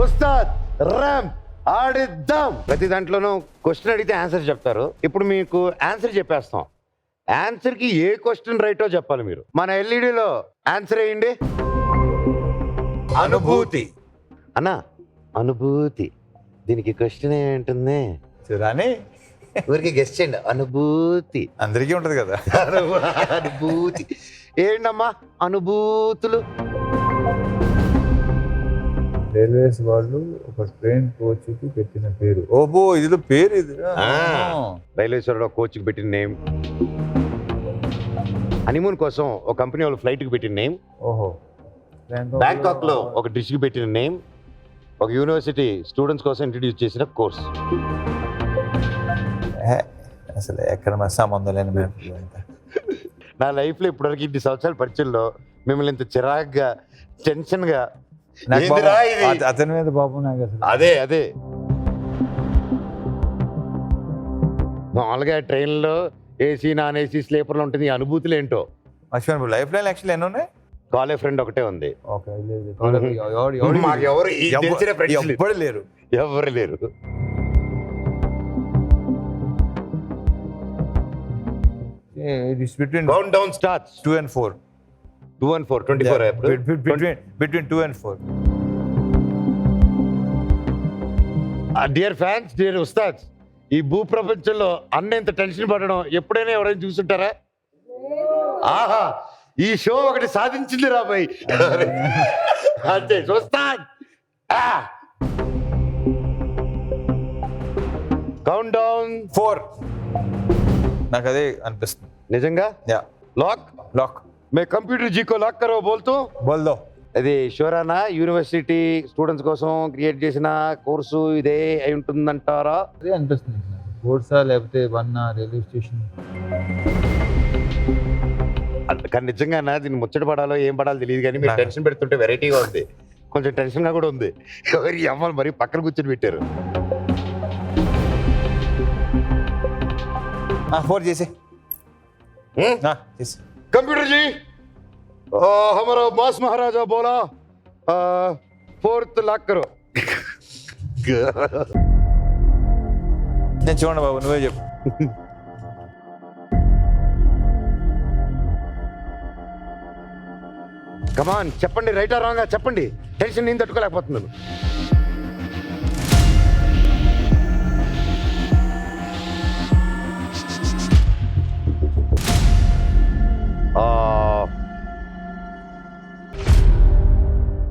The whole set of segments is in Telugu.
ఉస్తాద్ ర్యామ్ ఆడిద్దాం. ప్రతి దాంట్లోనూ క్వశ్చన్ అడిగితే ఆన్సర్ చెప్తారు. ఇప్పుడు మీకు ఆన్సర్ చెప్పేస్తాం. ఆన్సర్ కి ఏ క్వశ్చన్ రైటో చెప్పాలి మీరు. మన ఎల్ఈడిలో ఆన్సర్ వేయండి. అనుభూతి. అన్నా అనుభూతి, దీనికి క్వశ్చన్ ఏంటుంది? చూడాని ఊరికి గెస్ట్ చేయండి. అనుభూతి అందరికీ ఉంటది కదా. అనుభూతి ఏంటమ్మా అనుభూతులు? రైల్వేస్ వాళ్ళు ఒక ట్రైన్ కోచ్ కి పెట్టిన పేరు. ఓబో ఇది పేరు ఇది. రైల్వేశ్వరంలో కోచ్కి పెట్టిన నేమ్, హనీమూన్ కోసం ఒక కంపెనీ వాళ్ళు ఫ్లైట్కి పెట్టిన నేమ్, ఓహో, బ్యాంకాక్ లో ఒక డిష్కి పెట్టిన నేమ్, ఒక యూనివర్సిటీ స్టూడెంట్స్ కోసం ఇంట్రడ్యూస్ చేసిన కోర్స్. అసలు ఎక్కడ మా సంబంధం లేని పేరు. నా లైఫ్లో ఇప్పటివరకు 20 సంవత్సరాల పరిచయంలో మిమ్మల్ని ఇంత చిరాగ్గా టెన్షన్గా నాకు ఏందిరా పాపం ఇది? అతని మీద పాపం నాకు అసలు అదే మామూలుగా ట్రైన్లో ఏసీ నాన్ ఏసీ స్లీపర్లో ఉంటుంది. ఈ అనుభూతులు ఏంటో మర్చిపోయాను. లైఫ్ లైన్ యాక్చువల్ ఎన్ని ఉన్నాయి? కాలేజ్ ఫ్రెండ్ ఒకటే ఉంది. ఓకే, మాకు ఎవరు ఈ తెలిసిన friends లేరు. ఎవ్వడు లేరు. ఎవరు లేరు. It's between countdown starts 2 and 4. 2 and 4 24 April. Between 2 and 4. Dear fans, dear ఉస్తాద్స్, ఈ భూ ప్రపంచంలో అన్న ఇంత టెన్షన్ పడడం ఎప్పుడైనా ఎవరైనా చూసుంటారా? ఆహా, ఈ షో ఒకటి సాధించింది రాబాయ్. అంతే ఉస్తాద్. Count down 4. నాకు అదే అనిపిస్తుంది. నిజంగా యా లాక్ లాక్ మే కంప్యూటర్ జీకో లాక్ కరో బోల్తూ. బోల్ దో. అది షోరానా యూనివర్సిటీ స్టూడెంట్స్ కోసం క్రియేట్ చేసిన కోర్సు ఇదే అయి ఉంటుందంటారా? అదే అనిపిస్తుంది. కోర్సా లేకపోతే వన్నా రైల్వే స్టేషన్? కానీ నిజంగా దీన్ని ముచ్చట పడాలో ఏం పడాలో తెలియదు, కానీ మీరు టెన్షన్ పెడుతుంటే వెరైటీగా ఉంది, కొంచెం టెన్షన్ గా కూడా ఉంది. ఎవరి అమ్మలు మరి పక్కన కూర్చొని పెట్టారు. 4 చేసి చేసి कंप्यूटर जी, हमारा मास महाराजा बोला 4th लाख करो. నేను చూడండి బాబు, నువ్వే చెప్పు. కమాన్ చెప్పండి, రైటా రాంగా చెప్పండి. టెన్షన్ నేను తట్టుకోలేకపోతున్నాను.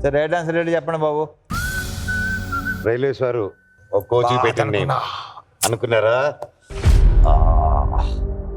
సరే, రైట్ ఆన్సర్ ఏంటి చెప్పండి బాబు. రైల్వేస్ వారు ఒక కోచింగ్ పెట్టిన నేను అనుకున్నారా?